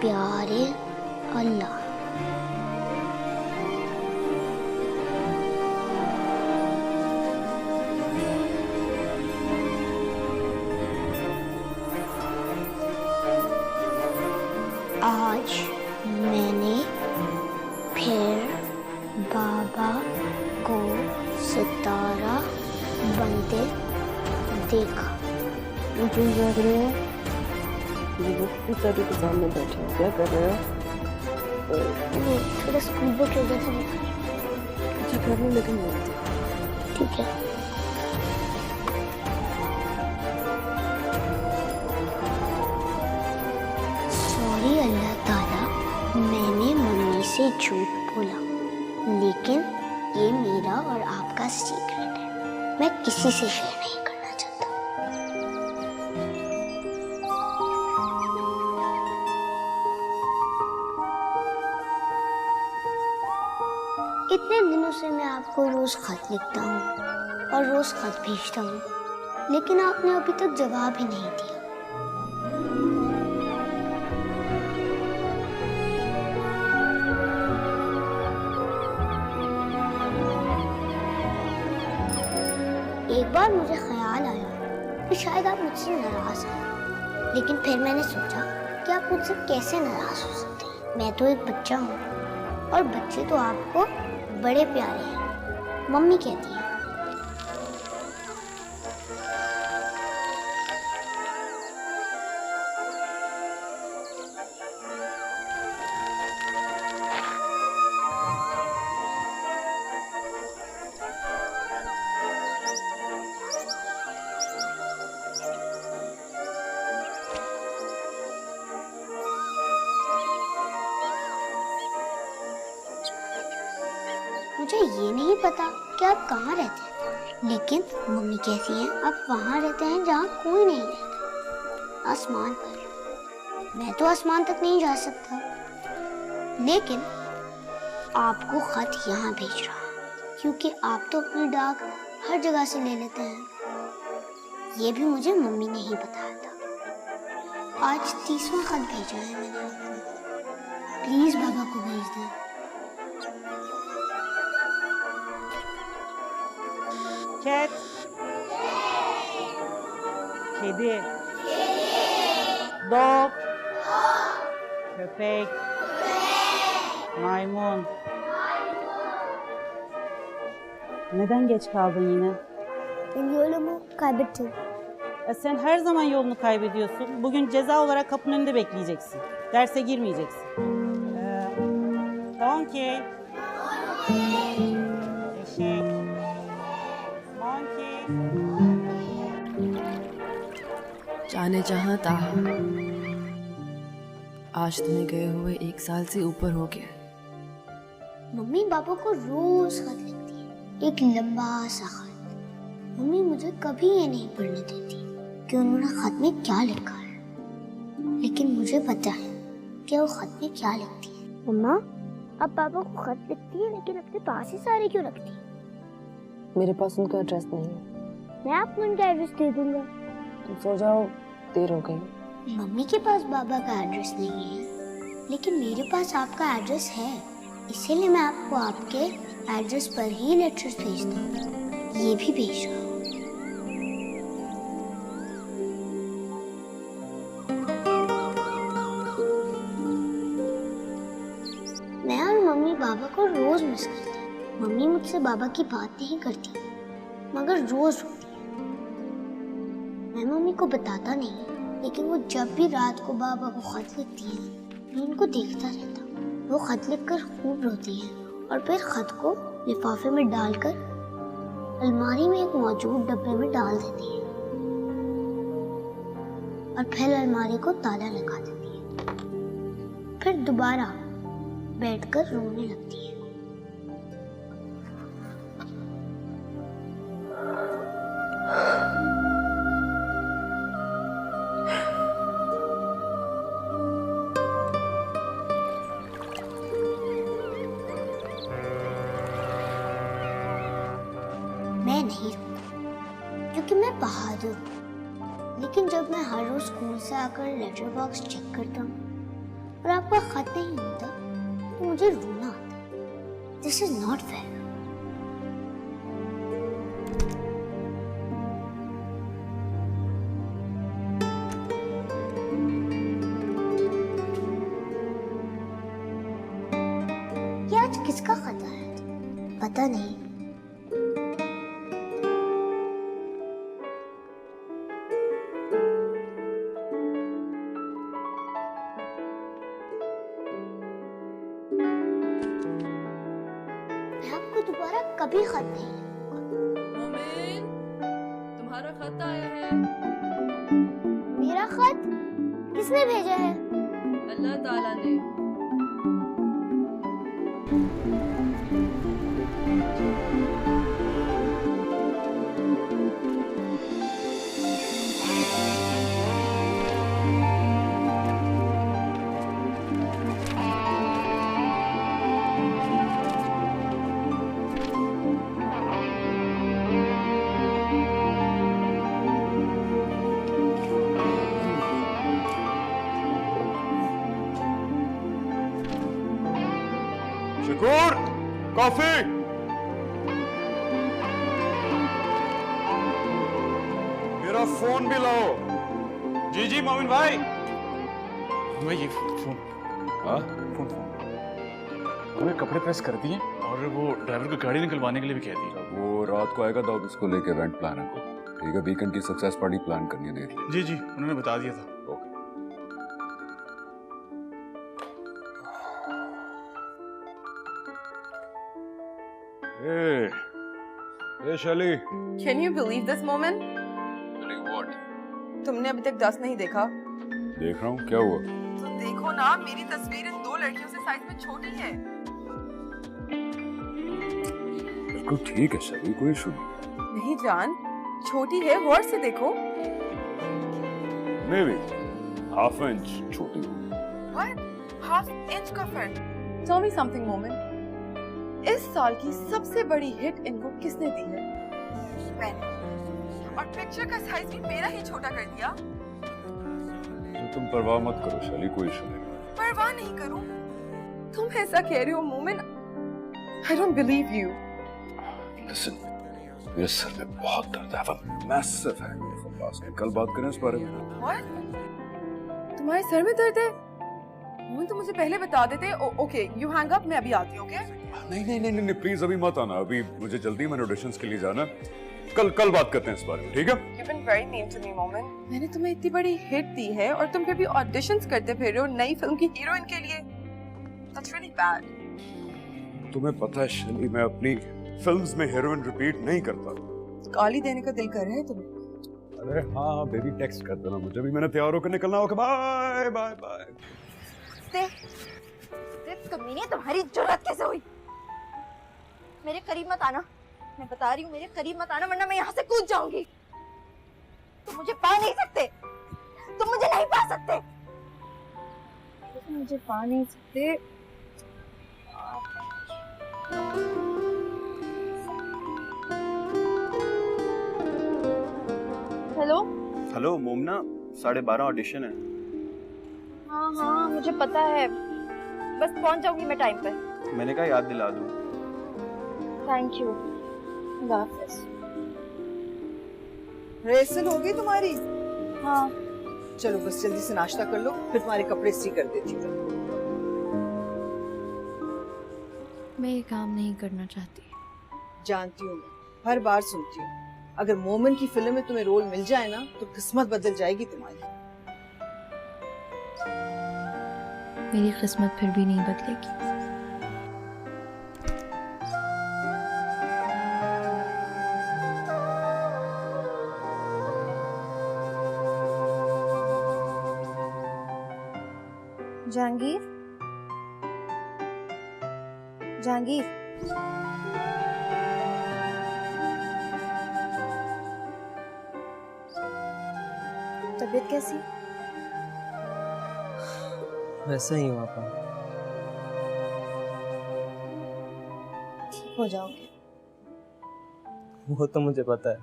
प्यारे अल्लाह, आज मैंने फिर बाबा को सितारा बनते देखा। क्यों जाग रहे हो? ये लोग पिताजी के सामने बैठे हैं, क्या कर रहे हो? वो थोड़ा स्कूल बुक हो गया था। अच्छा कर लो, लेकिन बोलते ठीक है। सॉरी अल्लाह ताला, मैंने मम्मी से झूठ बोला, लेकिन ये मेरा और आपका सीक्रेट है, मैं किसी से शेयर नहीं करना चाहता। इतने दिनों से मैं आपको रोज खत लिखता हूँ और रोज खत भेजता हूँ, लेकिन आपने अभी तक जवाब ही नहीं दिया। एक बार मुझे ख्याल आया कि शायद आप मुझसे नाराज हैं, लेकिन फिर मैंने सोचा कि आप मुझसे कैसे नाराज हो सकते हैं। मैं तो एक बच्चा हूँ और बच्चे तो आपको बड़े प्यारे हैं, मम्मी कहती हैं। मुझे ये नहीं पता कि आप कहाँ रहते हैं, लेकिन मम्मी कहती हैं आप वहाँ रहते हैं जहाँ कोई नहीं रहता, आसमान पर। मैं तो आसमान तक नहीं जा सकता, लेकिन आपको खत यहाँ भेज रहा हूँ, क्योंकि आप तो अपनी डाक हर जगह से ले लेते हैं। ये भी मुझे मम्मी ने ही बताया था। आज 30वां खत भेजा है मैंने आपको, प्लीज बाबा को भेज दें। Cat. Kedi. Dog. Köpek. Maymun. Neden geç kaldın yine? Ben yolumu kaybettim. Sen her zaman yolunu kaybediyorsun. Bugün ceza olarak kapının önünde bekleyeceksin. Derse girmeyeceksin. Donkey. Eşek. जाने जहाँ तहा, आज तुम्हें गए हुए 1 साल से ऊपर हो गया। मम्मी पापा को रोज खत लिखती है, एक लंबा सा खत। मम्मी मुझे कभी ये नहीं पढ़ने देती कि उन्होंने खत में क्या लिखा है, लेकिन मुझे पता है कि वो खत में क्या लिखती है। मम्मा, अब पापा को खत लिखती है, लेकिन अपने पास ही सारे क्यों रखती है? मेरे पास उनका एड्रेस नहीं है। मैं आपको उनका एड्रेस दे दूंगा। तुम सो जाओ, देर हो गई। मम्मी के पास बाबा का एड्रेस नहीं है, लेकिन मेरे पास आपका एड्रेस है, इसीलिए मैं आपको आपके एड्रेस पर ही लेटर्स भेजता हूँ। ये भी भेज रहा हूँ। मैं और मम्मी बाबा को रोज मिस करते हैं। मम्मी मुझसे बाबा की बात नहीं करती, मगर रोज रोती है। मैं मम्मी को बताता नहीं, लेकिन वो जब भी रात को बाबा को खत लिखती है, मैं उनको देखता रहता हूँ। वो खत लिखकर खूब रोती है और फिर खत को लिफाफे में डालकर अलमारी में एक मौजूद डब्बे में डाल देती है और फिर अलमारी को ताला लगा देती है। फिर दोबारा बैठकर रोने लगती है। मैं नहीं रोती क्योंकि मैं बहादुर हूँ, लेकिन जब मैं हर रोज स्कूल से आकर लेटर बॉक्स चेक करता हूँ और आपका खत नहीं होता तो मुझे रोना आता। This is not fair. ये आज किसका खत आया था? पता नहीं। मैं आपको दोबारा कभी खत नहीं लिखूंगा। मोमिन, तुम्हारा खत आया है। मेरा खत किसने भेजा है? अल्लाह ताला ने। शकूर, कॉफी। मेरा फोन भी लाओ। जी जी मोमिन भाई। भाई ये फोन। हाँ फोन हमें कपड़े प्रेस कर दिए और वो ड्राइवर को गाड़ी निकलवाने के लिए भी कह दिया। वो रात को आएगा दाऊद उसको लेके इवेंट प्लानर को। ठीक है, वीकेंड की सक्सेस पार्टी प्लान करनी है, देख लीजिए। जी जी उन्होंने बता दिया था। ओके। ए शैली। Can you believe this, मोमिन? व्हाट? तुमने अभी तक 10 नहीं देखा। देख रहा हूँ, क्या हुआ? तो देखो ना, मेरी तस्वीर इन 2 लड़कियों से साइज में छोटी है। बिल्कुल ठीक है शैली, कोई इशू नहीं। नहीं जान, छोटी है, गौर से देखो। मे बी हाफ इंच छोटी हो। What? Half inch का फर्क? Tell me something, मोमिन। इस साल की सबसे बड़ी हिट इनको किसने दी है? मैंने। और पिक्चर का साइज भी मेरा ही छोटा कर दिया। तो तुम परवाह मत करो शैली, कोई इशू नहीं। परवाह नहीं करूं? तुम ऐसा कह रहे हो मोमिन? I don't believe you. Listen, मेरे सर में बहुत दर्द है, मैसिव है। पास कल बात करें इस बारे में। What? तुम्हारे सर में दर्द है? मोमिन तुम मुझे पहले बता देते। ओके, यू हैंग अप, मैं अभी आती हूँ। ओके? नहीं प्लीज अभी मत आना, अभी मुझे जल्दी मैंने ऑडिशंस के लिए जाना। कल बात करते हैं इस बारे में, ठीक है? You've been very mean to me, मोमिन। मैंने तुम्हें इतनी बड़ी हिट दी है और तुम फिर भी ऑडिशंस करते फिर रहे हो नई फिल्म की हीरोइन के लिए। That's really bad. तुम्हें पता है शैली, मैं अपनी फिल्म्स में हीरोइन रिपीट नहीं करता। गाली देने का दिल कर रहा है तुम्हें? अरे हाँ बेबी, टेक्स्ट कर देना मुझे भी, मैंने तैयार होकर निकलना होगा। Bye bye bye. कमीने, तुम्हारी जुर्रत कैसे हुई? मेरे करीब मत आना, मैं बता रही हूँ, मेरे करीब मत आना वरना मैं यहाँ से कूद जाऊंगी। तुम मुझे पा नहीं सकते, तुम मुझे नहीं पा सकते, तुम मुझे पा नहीं सकते। हेलो हेलो मोमना, 12:30 ऑडिशन है। हाँ हाँ मुझे पता है, बस पहुंच जाऊंगी मैं टाइम पर। मैंने कहा याद दिला दूं। Thank you. रिहर्सल हो गई तुम्हारी? हाँ। चलो बस जल्दी से नाश्ता कर लो, फिर तुम्हारे कपड़े इस्त्री कर देती हूँ। मैं ये काम नहीं करना चाहती। जानती हूँ, मैं हर बार सुनती हूँ। अगर मोमिन की फिल्म में तुम्हें रोल मिल जाए ना तो किस्मत बदल जाएगी तुम्हारी। मेरी किस्मत फिर भी नहीं बदलेगी। जहांगीर, जहांगीर, तबीयत कैसी? वैसा ही हुआ पापा। ठीक हो जाओगे। वो तो मुझे पता है,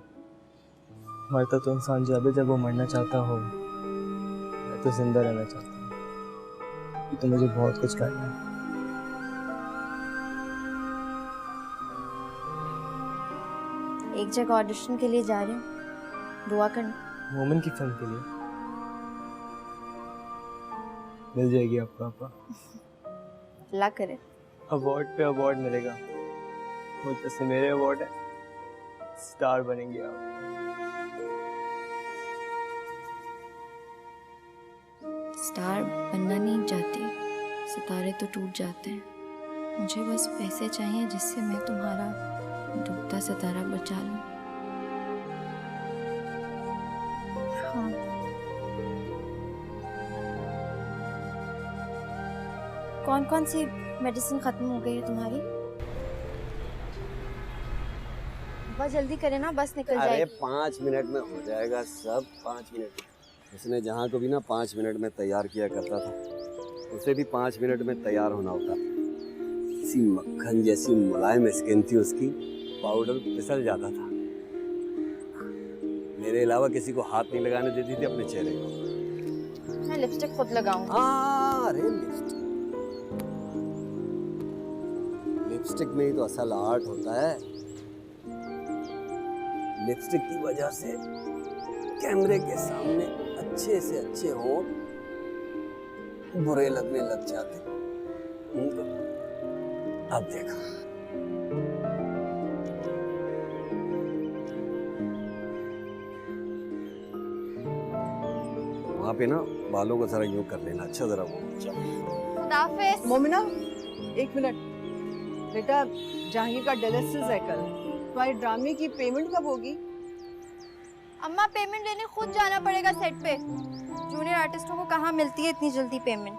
मरता तो इंसान जब वो मरना चाहता हो, मैं तो जिंदा रहना चाहता हूँ। तो मुझे बहुत कुछ करना है। एक जगह ऑडिशन के लिए जा रही हूँ, दुआ करना। मोमिन की फिल्म के लिए मिल जाएगी आपको आपा। अल्लाह करे। अवार्ड पे अवार्ड मिलेगा, वो जैसे मेरे अवार्ड है, स्टार बनेंगे आप। स्टार बनना नहीं चाहती, सितारे तो टूट जाते हैं। मुझे बस पैसे चाहिए जिससे मैं तुम्हारा डूबता सितारा बचा लूं। हाँ। कौन कौन सी मेडिसिन खत्म हो गई है तुम्हारी? बहुत जल्दी करे ना, बस निकल अरे जाएगी। 5 मिनट में हो जाएगा सब, 5 मिनट। उसने जहाँ को भी ना 5 मिनट में तैयार किया करता था, उसे भी 5 मिनट में तैयार होना होता। इसी मक्खन जैसी मुलायम स्किन थी उसकी, पाउडर फिसल जाता था। मेरे अलावा किसी को हाथ नहीं लगाने देती थी अपने चेहरे को। मैं लिपस्टिक खुद लगाऊंगी। अरे लिपस्टिक में ही तो असल आर्ट होता है। लिपस्टिक की वजह से कैमरे के सामने अच्छे से अच्छे होंठ बुरे लगने लग जाते। अब देखा, वहां पे ना बालों को जरा यूं कर लेना, अच्छा जरा वो। खुदाफिज। मोमिना, 1 मिनट बेटा, जहांगीर का डायलिसिस है कल, तुम्हारी ड्रामे की पेमेंट कब होगी? अम्मा, पेमेंट लेने खुद जाना पड़ेगा सेट पे। जूनियर आर्टिस्टों को कहाँ मिलती है इतनी जल्दी पेमेंट?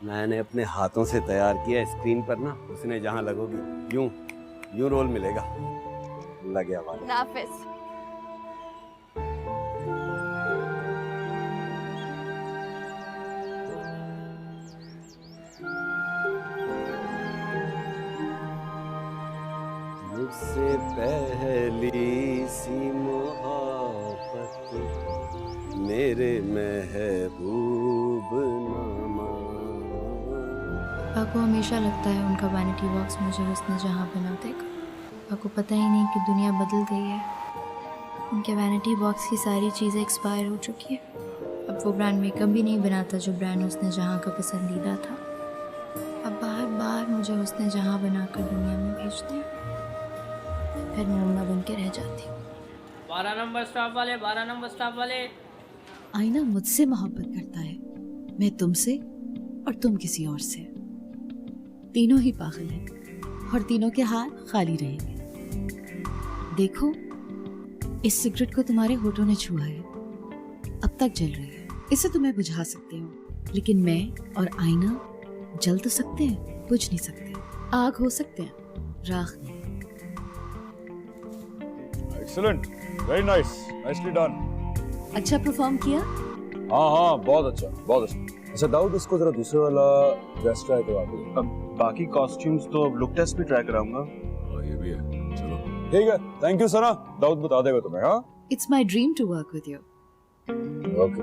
मैंने अपने हाथों से तैयार किया, स्क्रीन पर ना उसने जहां लगोगी यूं रोल मिलेगा। लग गया बात। खुदाफिज। मुझसे पहली सी मोहब्बत मेरे महबूब नामा। पापा को हमेशा लगता है उनका वैनिटी बॉक्स मुझे हुस्न जहां बना देगा। पापा को पता ही नहीं कि दुनिया बदल गई है। उनके वैनिटी बॉक्स की सारी चीज़ें एक्सपायर हो चुकी है। अब वो ब्रांड मेकअप भी नहीं बनाता जो ब्रांड हुस्न जहां का पसंदीदा था। अब बार बार मुझे हुस्न जहां बनाकर दुनिया में भेजते हैं, फिर मोमना बन के रह जाती हूँ। 12 नंबर स्टाफ वाले, 12 नंबर स्टाफ वाले। आईना मुझसे मोहब्बत करता है, मैं तुमसे और तुम किसी और से। तीनों ही पागल हैं और तीनों के हाथ खाली रहेंगे। देखो, इस सिगरेट को तुम्हारे होठों ने छुआ है, अब तक जल रही है। इसे तुम्हें बुझा सकते हो, लेकिन मैं और आईना जल तो सकते हैं, बुझ नहीं सकते। आग हो सकते हैं, राख नहीं। Excellent, very nice, nicely done. अच्छा परफॉर्म किया? हाँ, बहुत अच्छा, बहुत अच्छा। अच्छा दाऊद, इसको जरा दूसरे वाला ड्रेस ट्राई करवा दो। अब बाकी कॉस्ट्यूम्स तो लुक टेस्ट भी ट्राई कराऊंगा। ये भी है, चलो ठीक है। थैंक यू सना, दाऊद बता देगा तुम्हें। हाँ, it's my dream to work with you. Okay,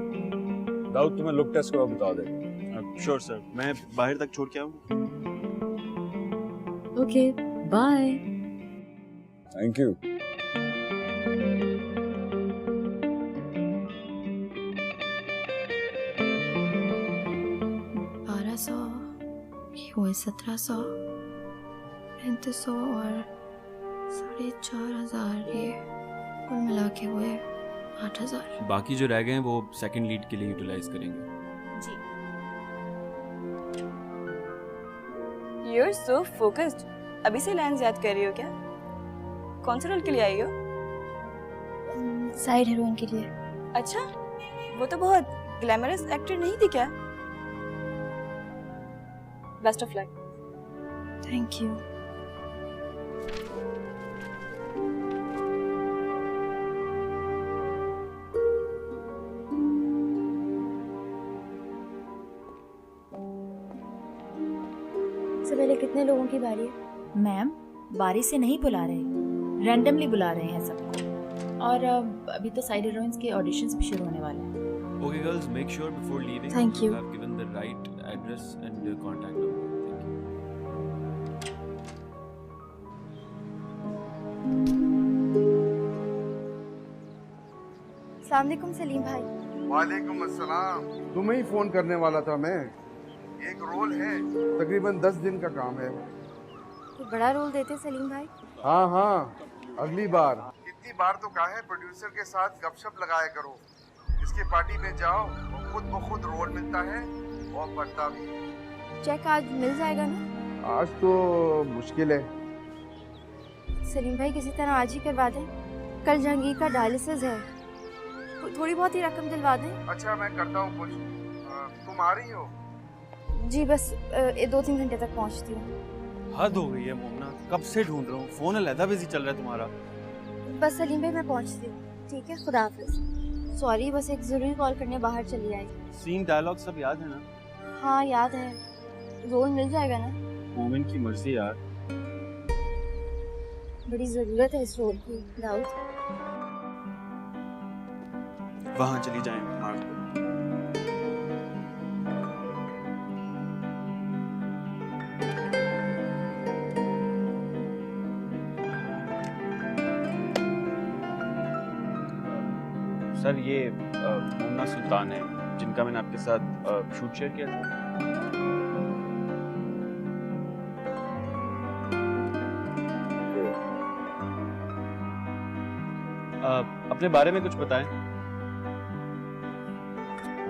Dawood तुम्हें लुक टेस्ट का बता देगा। श्योर सर, मैं बाहर तक छोड़ के आऊँ? Okay, bye. Thank you. हुए 1700, 3500 और 4500, ये कुल मिला के हुए 8000। बाकी जो रह गए हैं वो सेकंड लीड के लिए यूटिलाइज करेंगे। जी। You're so focused. अभी से लाइन्स याद कर रही हो क्या? कौन से रोल के लिए आई हो? साइड हीरोइन के लिए। अच्छा, वो तो बहुत ग्लैमरस एक्टर नहीं थी क्या? Best of luck. Thank you. सबसे पहले कितने लोगों की बारी है? मैम, बारी से नहीं बुला रहे, रैंडमली बुला रहे हैं सबको। और अभी तो साइड हीरोइंस के ऑडिशंस भी शुरू होने वाले हैं। Okay girls, make sure before leaving Thank you. have given the right address and contact number. Thank you. अस्सलाम वालेकुम सलीम भाई। वालेकुम अस्सलाम। तुम्हें ही फोन करने वाला था मैं। एक रोल है, तकरीबन 10 दिन का काम है। तो बड़ा रोल देते सलीम भाई। हाँ हाँ, अगली बार। इतनी बार तो कहा है प्रोड्यूसर के साथ गपशप लगाया करो। इसके पार्टी में जाओ, खुद ब खुद रोल मिलता है और बढ़ता भी। चेक आज मिल जाएगा ना? आज तो मुश्किल है। सलीम भाई किसी तरह आज ही करवा दें। कल जहांगीर का डायलिसिस है, थोड़ी बहुत ही रकम दिलवा दें। अच्छा मैं करता हूँ कुछ। तुम आ रही हो? जी बस 2-3 घंटे तक पहुँचती हूँ। हद हो गई है मोमना, कब से ढूंढ रहा हूँ, फोन अलहदा बिजी चल रहा है तुम्हारा। बस सलीम भाई मैं पहुँचती हूँ। ठीक है, खुदा हाफिज। सॉरी, बस एक जरूरी कॉल करने बाहर चली आई। सीन डायलॉग सब याद है ना? हाँ याद है। रोल मिल जाएगा ना? मोमिन की मर्जी यार। बड़ी जरूरत है इस रोल की दाऊद। वहाँ चली जाएं मार्ग पे। सर ये मोमना सुल्तान है, जिनका मैंने आपके साथ शूट शेयर किया था। अपने बारे में कुछ बताएं।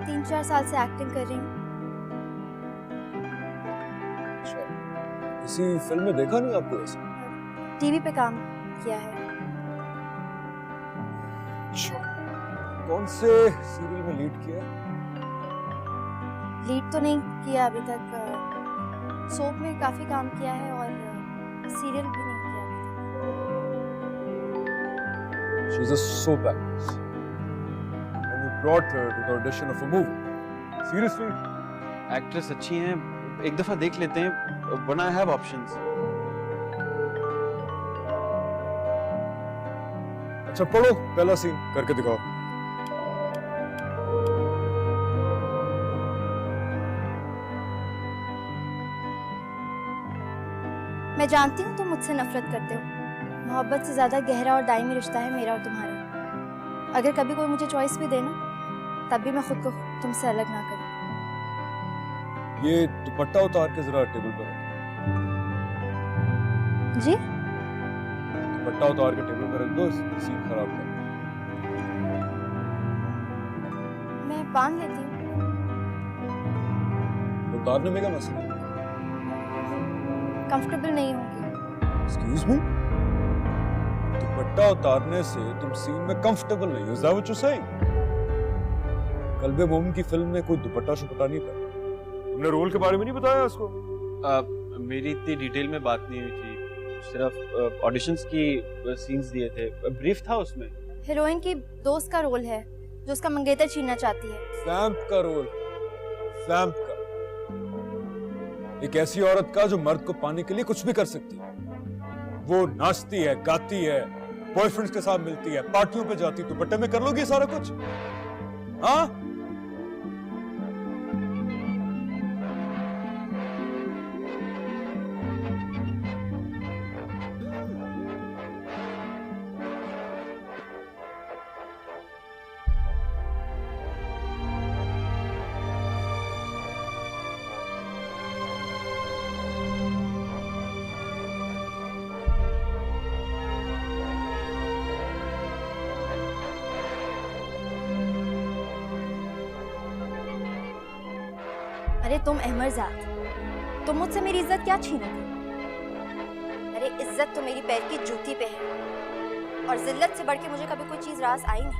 3-4 साल से एक्टिंग कर रही हूँ। किसी फिल्म में देखा नहीं आपको ऐसे? टीवी पे काम किया है। कौन से सीरियल में लीड किया? लीड तो नहीं किया अभी तक। सोप में काफी काम किया है और सीरियल भी नहीं किया अभी तक। She's a soap actress. And you brought her to the audition of a movie. Seriously? Actress अच्छी हैं, एक दफा देख लेते हैं, वरना आई हैव ऑप्शंस। अच्छा पढ़ो पहला सीन करके दिखाओ। मैं जानती हूँ तुम मुझसे नफरत करते हो। मोहब्बत से ज्यादा गहरा और दायमी रिश्ता है मेरा और तुम्हारा। अगर कभी कोई मुझे चॉइस भी देना, तब भी मैं खुद को तुमसे अलग ना करूँ। ये दुपट्टा उतार के जरा टेबल पर रख। जी? दुपट्टा उतार के टेबल पर रख दो, सीन खराब कर। मैं बांध लेती हूँ। उतारने में क्या मसला? कंफर्टेबल नहीं होगी। Excuse me? दुपट्टा उतारने से तुम सीन में कंफर्टेबल नहीं हो? Is that what you're saying? Kalbe मोमिन की फिल्म में कोई दुपट्टा शुपट्टा नहीं पहना। तुमने रोल के बारे में नहीं बताया उसको? मेरी इतनी डिटेल में बात नहीं हुई थी, सिर्फ ऑडिशंस की सीन्स दिए थे, ब्रीफ था उसमें। हीरोइन की दोस्त का रोल है जो उसका मंगेतर छीनना चाहती है। वैम्प का रोल, वैम्प का। एक ऐसी औरत का जो मर्द को पाने के लिए कुछ भी कर सकती है। वो नाचती है, गाती है, बॉयफ्रेंड्स के साथ मिलती है, पार्टियों पे जाती, दुपट्टे में कर लोगी सारा कुछ? हाँ? अरे तुम अहमरजाद, तुम मुझसे मेरी इज्जत क्या छीनोगे? अरे इज्जत तो मेरी पैर की जूती पे है और जिल्लत से बढ़ के मुझे कभी कोई चीज रास आई नहीं।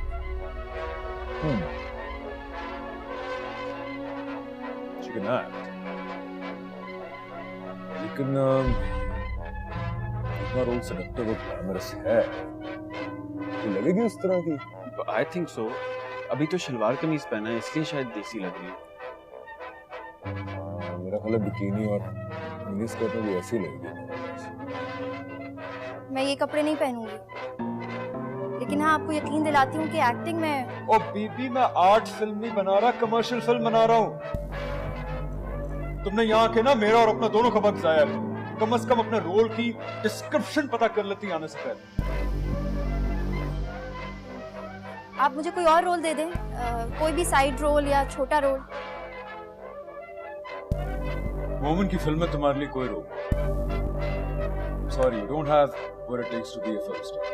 लेकिन इतना रोल सेलेक्टिव और ग्लैमरस है, तो लगेगी उस तरह की? I think so. अभी तो शलवार कमीज पहना है, इसलिए शायद देसी लग रही है। मेरा ख्याल है बिकिनी और मिनी स्कर्ट में भी ऐसी लगेगी। मैं ये कपड़े नहीं पहनूंगी, लेकिन हाँ आपको यकीन दिलाती हूँ कि एक्टिंग में। ओ बीबी, मैं आर्ट फिल्म नहीं बना रहा, कमर्शियल फिल्म बना रहा हूँ। तुमने यहाँ आके ना मेरा और अपना दोनों का वक्त जाया है। कम से कम अपने रोल की डिस्क्रिप्शन पता कर लेती आने से पहले। आप मुझे कोई और रोल दे दें, कोई भी साइड रोल या छोटा रोल। मोमिन की फिल्म में तुम्हारे लिए कोई role. Sorry, you don't have what it takes to be a film star.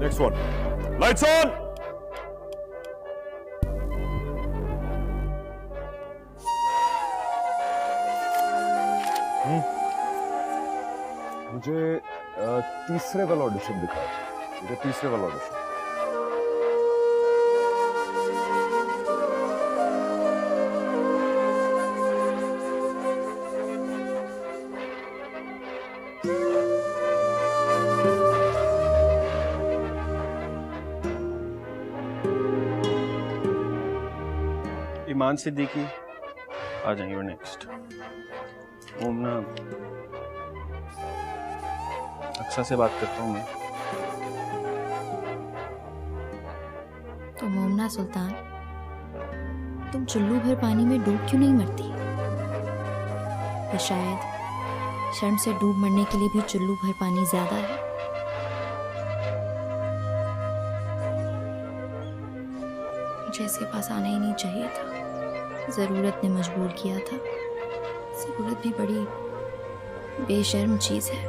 Next one, lights on. मुझे तीसरे वाला ऑडिशन दिखा। मुझे तीसरे वाला ऑडिशन। ईमान सिद्दीकी आ जाएंगे नेक्स्ट। मोमना अक्सर से बात करता हूँ मैं। तो मोमना सुल्तान, तुम चुल्लू भर पानी में डूब क्यों नहीं मरती? या शायद शर्म से डूब मरने के लिए भी चुल्लू भर पानी ज्यादा है? मुझे इसके पास आना ही नहीं चाहिए था। जरूरत ने मजबूर किया था। जरूरत भी बड़ी बेशर्म चीज है।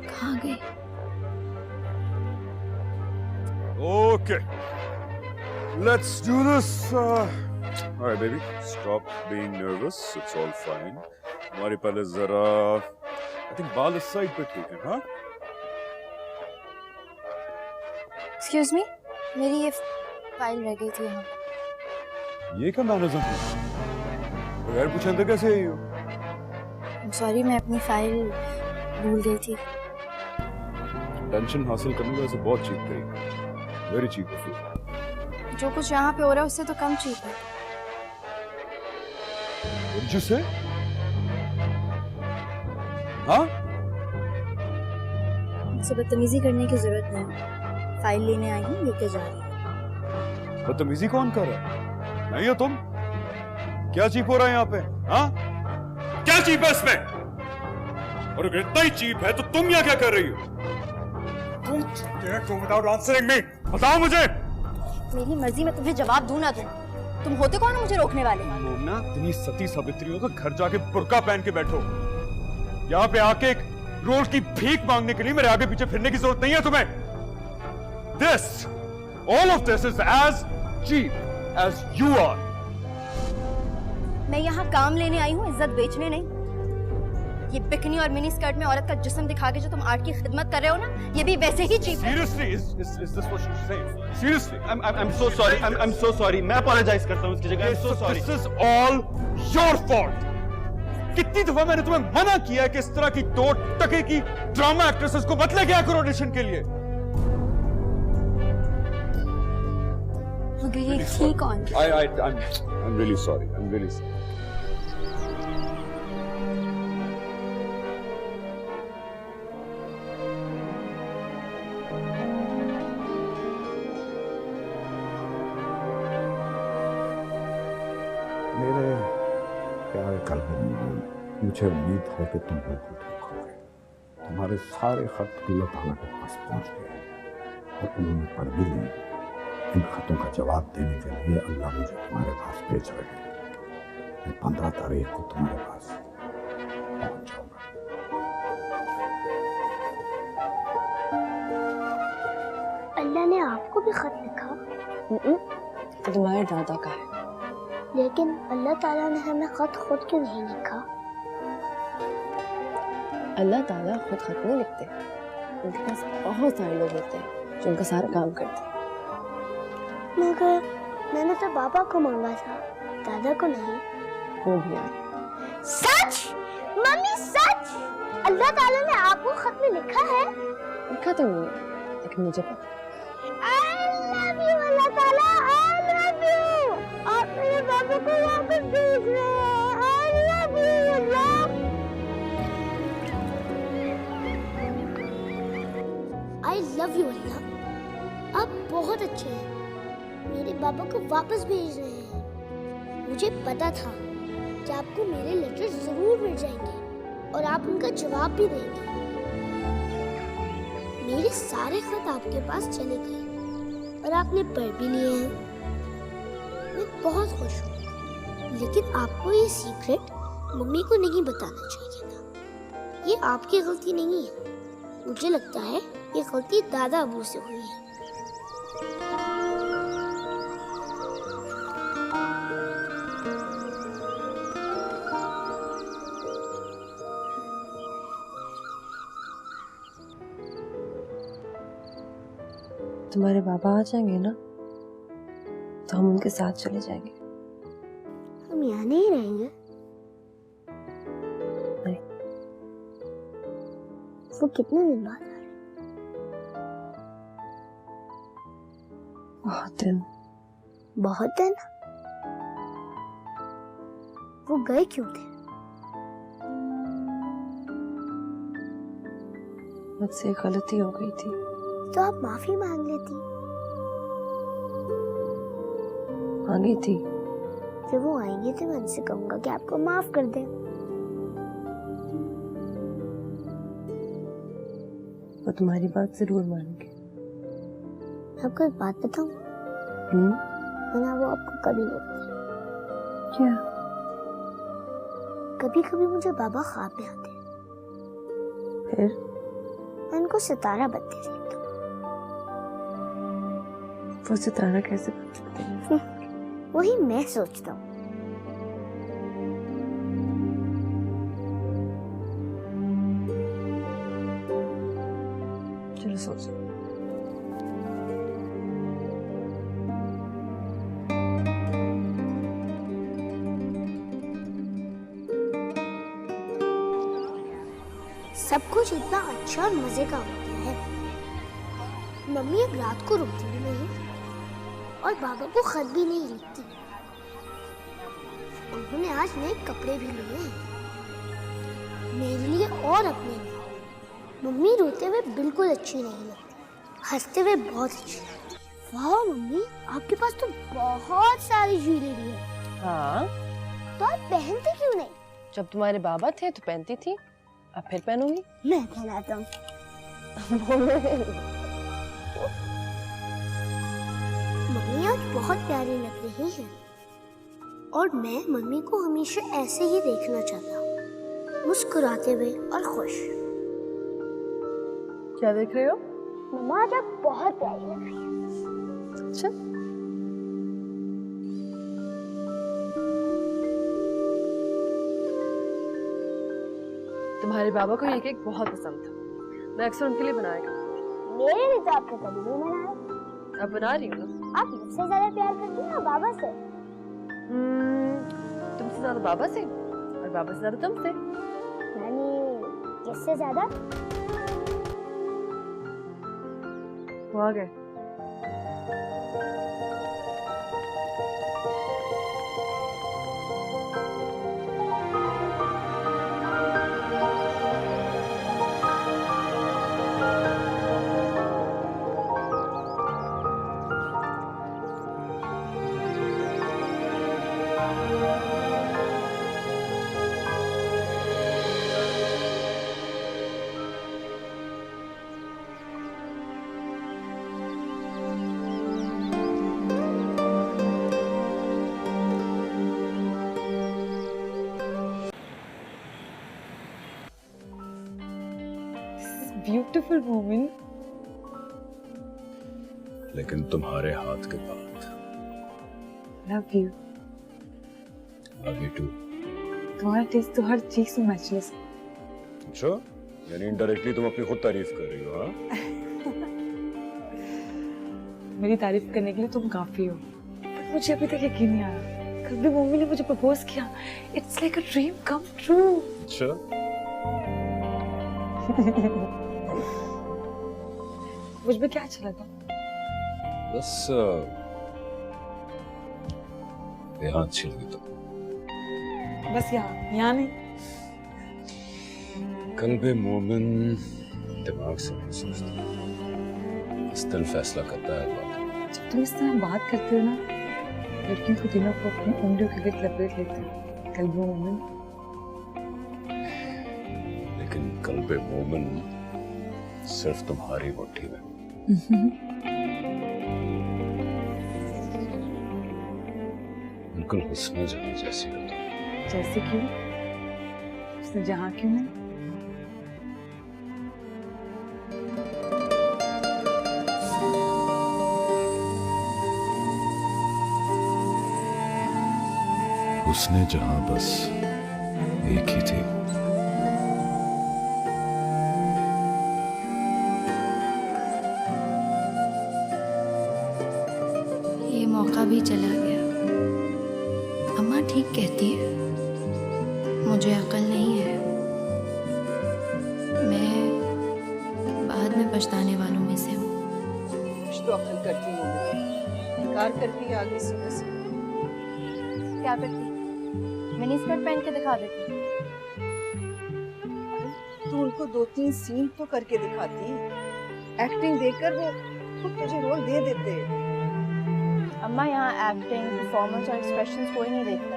कहाँ गए? Okay, let's do this. All right, baby, stop being nervous. It's all fine. हमारी पहले जरा, I think बाल इस साइड पे ठीक है, हाँ? Excuse me, मेरी ये फाइल रह गई थी यहाँ। ये क्या मैनरिज्म है? बगैर पूछे अंदर कैसे आई हो? सॉरी, मैं अपनी फाइल भूल गई थी। टेंशन हासिल करने का बहुत चीप तरीका, वेरी चीप ऑफ यू। जो कुछ यहाँ पे हो रहा है उससे तो कम चीप है। जिससे? हाँ? मुझसे बदतमीजी करने की जरूरत नहीं। फाइल लेने आई हूँ, लेके जा रही हूँ। बदतमीजी कौन कर रहा है? नहीं हो तुम? क्या चीप हो रहा है यहाँ पे? हाँ? क्या चीप है इसमें? और अगर इतना ही चीप है तो तुम यहाँ क्या कर रही हो? तुम विदाउट आंसरिंग मी, बताओ मुझे। मेरी मर्जी में तुम्हें जवाब दूं ना दूं, तुम होते कौन हो मुझे रोकने वाले? मोमना, इतनी सती सावित्री हो तो घर जाके बुर्का पहन के बैठो। यहाँ पे आके एक रोज की भीख मांगने के लिए मेरे आगे पीछे फिरने की जरूरत नहीं है तुम्हें। This, all of this is as cheap as you are. मैं यहाँ काम लेने आई हूँ, इज्जत बेचने नहीं। ये बिकनी और मिनी स्कर्ट में औरत का जिस्म दिखा के जो तुम आर्ट की खिदमत कर रहे हो ना, ये भी वैसे ही चीप है। Seriously, is this what you're saying? Seriously, I'm so sorry. I'm so sorry. मैं apologize करता हूँ इसकी जगह। I'm so sorry. This is all your fault. कितनी दफा मैंने तुम्हें मना किया कि इस तरह की 2 टके की ड्रामा एक्ट्रेसेस को मत ले गया करो ऑडिशन के लिए। मगर ये थी कौन? I'm really sorry. I'm really sorry. मेरे प्यारे कल्ब, मुझे उम्मीद है कि तुम बिल्कुल ठीक हो गए। तुम्हारे सारे खत अल्लाह ताला के पास पहुंच गए और उन्होंने पढ़ भी लिए। इन खतों का जवाब देने के लिए अल्लाह मुझे तुम्हारे पास भेज रहे हैं। मैं 15 तारीख को तुम्हारे पास पहुंच जाऊंगा। अल्लाह ने आपको भी खत लिखा? तो तुम्हारे दादा का है। लेकिन अल्लाह ताला ने हमें खत खुद क्यों नहीं लिखा? अल्लाह ताला खुद खत नहीं लिखते, उनके पास बहुत सारे लोग होते हैं जो उनका सारा काम करते हैं। मगर मैंने तो बाबा को मांगा था, दादा को नहीं। वो भी है। सच? मम्मी सच? अल्लाह ताला ने आपको खत में लिखा है? लिखा तो नहीं है, लेकिन मुझे पता। I love you अल्लाह ताला, I love you। आप मेरे बाबा को वापस भेज रहे हैं। I love you Allah. I love you Allah, आप बहुत अच्छे हैं। मेरे बाबा को वापस भेज रहे हैं। मुझे पता था कि आपको मेरे लेटर जरूर मिल जाएंगे और आप उनका जवाब भी देंगे। मेरे सारे खत आपके पास चले गए और आपने पढ़ भी लिए हैं। मैं बहुत खुश हूँ, लेकिन आपको ये सीक्रेट मम्मी को नहीं बताना चाहिए था। ये आपकी गलती नहीं है। मुझे लगता है ये गलती दादा अबू से हुई है। तुम्हारे बाबा आ जाएंगे ना, तो हम उनके साथ चले जाएंगे। हम यहाँ नहीं रहेंगे। नहीं। वो कितने दिन बाद आ रहे? बहुत दिन। बहुत दिन? वो गए क्यों थे? मुझसे गलती हो गई थी। तो आप माफी मांग लेती। मांगी थी। जब वो आएंगे तो मैं उनसे कहूंगा कि आपको माफ कर दे। वो तुम्हारी बात जरूर मानेंगे। मैं आपको एक बात बताऊं? मैंने वो आपको कभी नहीं बताया। क्या? कभी कभी मुझे बाबा ख्वाब में आते। फिर? मैं उनको सितारा बनते देखता हूँ। वो सितारा कैसे बन सकते हैं? वही मैं सोचता हूँ। चलो सोचो। सब कुछ इतना अच्छा और मजे का होता है। मम्मी अब रात को रुकती भी नहीं और बाबा को खत भी नहीं लिखती। उन्होंने आज नए कपड़े भी लिए हैं, मेरे लिए और अपने लिए। मम्मी रोते हुए बिल्कुल अच्छी नहीं लगती, हंसते हुए बहुत अच्छी लगती। वाह मम्मी, आपके पास तो बहुत सारी ज्वेलरी है। हाँ। तो आप पहनती क्यों नहीं? जब तुम्हारे बाबा थे तो पहनती थी, अब फिर पहनूंगी। मैं पहनाता हूँ। मम्मी आज बहुत प्यारी लग रही है और मैं मम्मी को हमेशा ऐसे ही देखना चाहता हूँ, मुस्कुराते हुए और खुश। क्या देख रहे हो? मम्मा आज आप बहुत प्यारी लग रही हैं। अच्छा। तुम्हारे बाबा को ये केक बहुत पसंद था, मैं अक्सर उनके लिए बनाया करती। मेरे लिए तो आपने कभी नहीं बनाया। अब बना रही हूँ ना। आप मुझसे ज्यादा प्यार करती हैं या बाबा से? तुमसे ज्यादा बाबा से और बाबा से ज्यादा तुमसे। यानी किससे ज्यादा? वो आ गए। Beautiful moment. लेकिन तुम्हारे हाथ के बाद love you. Love you too. तुम्हारा टेस्ट तो हर चीज में मैचलेस। अच्छा, यानी इनडायरेक्टली तुम अपनी खुद तारीफ कर रही हो? हाँ, मेरी तारीफ करने के लिए तुम काफी हो, पर मुझे अभी तक यकीन नहीं आया। कल भी मम्मी ने मुझे प्रपोज किया। It's like a dream come true. अच्छा। मुझ में क्या अच्छा लगा? बस यहाँ अच्छी लगी तो। बस यहाँ नहीं। कल्बे मोमिन दिमाग से नहीं सोचता। बस दिल फैसला करता है बात। जब तुम इस तरह बात करते हो ना, लड़कियों को दिनों को अपनी उंगलियों के बीच लपेट लेते हो। कल्बो मोमिन। लेकिन कल्बे मोमिन सिर्फ तुम्हारी मुट्ठी में। बिल्कुल हुस्न जहां जैसी हो तुम। जैसे क्यों? उसने जहाँ क्यों नहीं? उसने जहां बस एक ही थी। ये मौका भी चला गया। अम्मा ठीक कहती है, मुझे अक्ल नहीं है। मैं बाद में पछताने वालों में से हूँ। कुछ तो अक्ल करती हूँ, इनकार करती है आगे सीधे से। क्या करती? मिनी स्कर्ट पहन के दिखा देती। तू उनको 2-3 सीन तो करके दिखाती। एक्टिंग देकर वो खुद तुझे रोल दे देते। अम्मा यहाँ एक्टिंग, परफॉर्मेंस और एक्सप्रेशंस कोई नहीं देखता।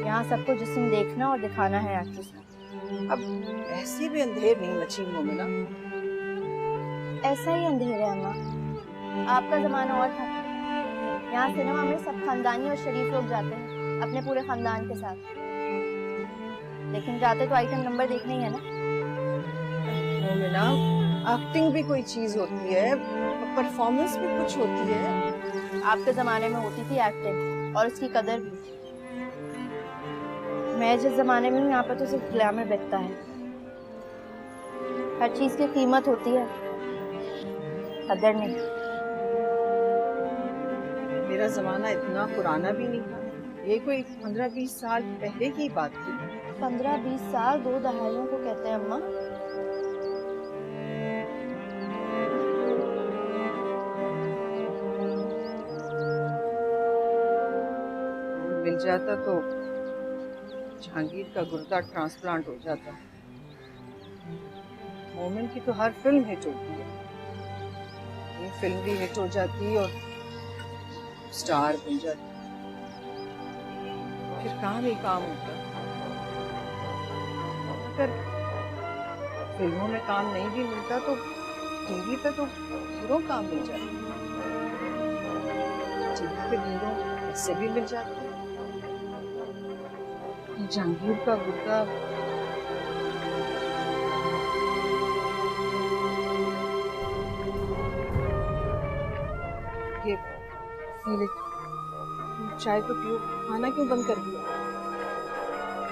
यहाँ सबको जिस्म देखना और दिखाना है एक्ट्रेस का। अब ऐसी भी अंधेर नहीं मची मोमिना। ऐसा ही अंधेर है अम्मा। आपका जमाना और था। यहाँ सिनेमा में सब खानदानी और शरीफ लोग जाते हैं अपने पूरे खानदान के साथ, लेकिन जाते तो आइटम नंबर देखने ही है ना। मोमिना, एक्टिंग भी कोई चीज होती है, परफॉर्मेंस भी कुछ होती है। आपके जमाने में होती थी एक्टिंग और उसकी कदर भी। मैं जिस जमाने में हूँ यहाँ पे तो सिर्फ ग्लैमर बिकता है। हर चीज की कीमत होती है, कदर नहीं। मेरा जमाना इतना पुराना भी नहीं था। ये कोई 15-20 साल पहले की बात थी। 15-20 साल 2 दहाइयों को कहते हैं अम्मा। मिल जाता तो जहांगीर का गुर्दा ट्रांसप्लांट हो जाता। मोमिन की तो हर फिल्म हिट होती है। ये फिल्म भी हिट हो जाती और स्टार बन जाती, फिर काम ही काम होता। अगर फिल्मों में काम नहीं भी मिलता तो टीवी पे तो हीरो काम मिल जाता। टीवी पे हीरो ऐसे भी मिल जाते। जहांगीर का गुर्दा ये ले, चाय तो पियो, खाना क्यों बंद कर दिया?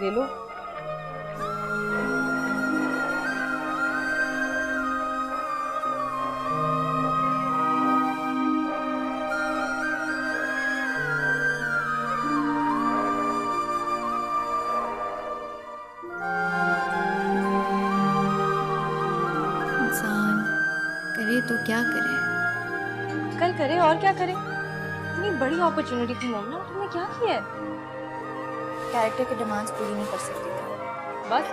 ले लो। इंसान करे तो क्या करे? कल करे और क्या करे? इतनी बड़ी अपॉर्चुनिटी थी मोमना, तुमने क्या किया है? कैरेक्टर की डिमांड्स पूरी नहीं कर सकती थी। बस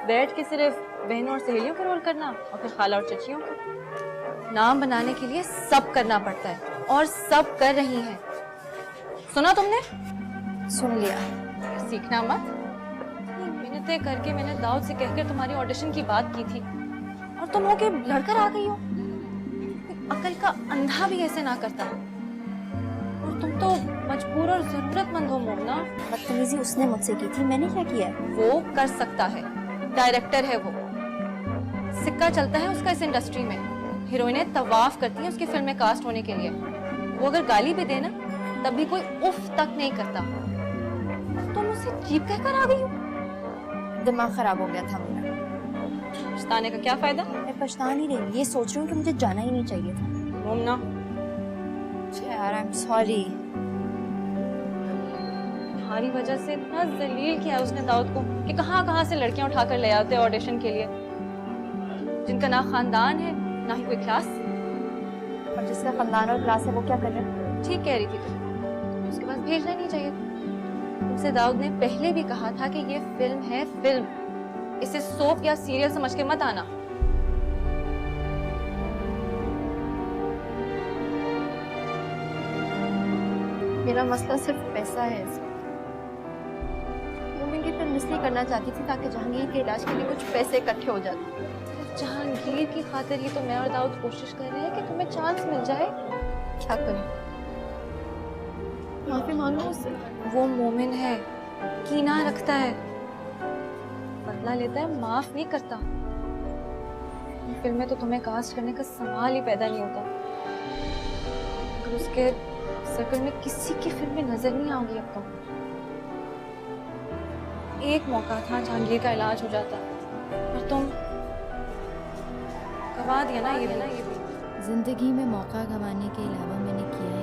बैठ के सिर्फ बहनों और सहेलियों का रोल करना और फिर खाला और चचियों का। नाम बनाने के लिए सब करना पड़ता है और सब कर रही हैं। सुना तुमने? सुन लिया। सीखना मत। मिन्नतें करके मैंने दाऊद से कहकर तुम्हारी ऑडिशन की बात की थी और तुम होके लड़कर आ गई हो। अकल का अंधा भी ऐसे ना करता। और तुम तो मजबूर और जरूरतमंद हो मोमना। बदतमीजी उसने मुझसे की थी, मैंने क्या किया है? वो कर सकता है, डायरेक्टर है वो। सिक्का चलता है उसका इस इंडस्ट्री में। हीरोइनें तवाफ करती हैं उसकी फिल्म में कास्ट होने के लिए। वो अगर गाली भी देना तब भी कोई उफ तक नहीं करता। तुम मुझसे चीप कहकर आ गई हो। दिमाग खराब हो गया था मेरा। पछताने का क्या फायदा? मैं पछता नहीं रही, ये सोच रही हूँ कि मुझे जाना ही नहीं चाहिए था। मोमना यार, आई एम सॉरी। तुम्हारी वजह से इतना जलील किया उसने दाऊद को कि कहाँ से लड़कियां उठाकर ले आते ऑडिशन के लिए, जिनका ना खानदान है ना ही कोई क्लास। और जिसका खानदान और क्लास है वो क्या कर रहा है? ठीक कह रही थी तुम, उसके पास भेजना नहीं चाहिए। तुमसे दाऊद ने पहले भी कहा था कि ये फिल्म है फिल्म, इसे सोप या सीरियल समझ के मत आना। मेरा मसला सिर्फ पैसा है इसका। मोमिन की फिल्म इसलिए करना चाहती थी ताकि जहांगीर के इलाज के लिए कुछ पैसे इकट्ठे हो जाते। जहांगीर की खातिर ही तो मैं और दाऊद कोशिश कर रहे हैं कि तुम्हें चांस मिल जाए। क्या करें? माफी मांगो उससे। वो मोमिन है, कीना रखता है, बदला लेता है, माफ नहीं करता। फिल्म में तो तुम्हें कास्ट करने का सवाल ही पैदा नहीं होता। अगर उसके सर्कल में किसी की फिल्म में नजर नहीं आओगी अब तो। एक मौका था जहांगीर का इलाज हो जाता, और तुम गवा दिया ना ये भी। जिंदगी में मौका गंवाने के अलावा मैंने किया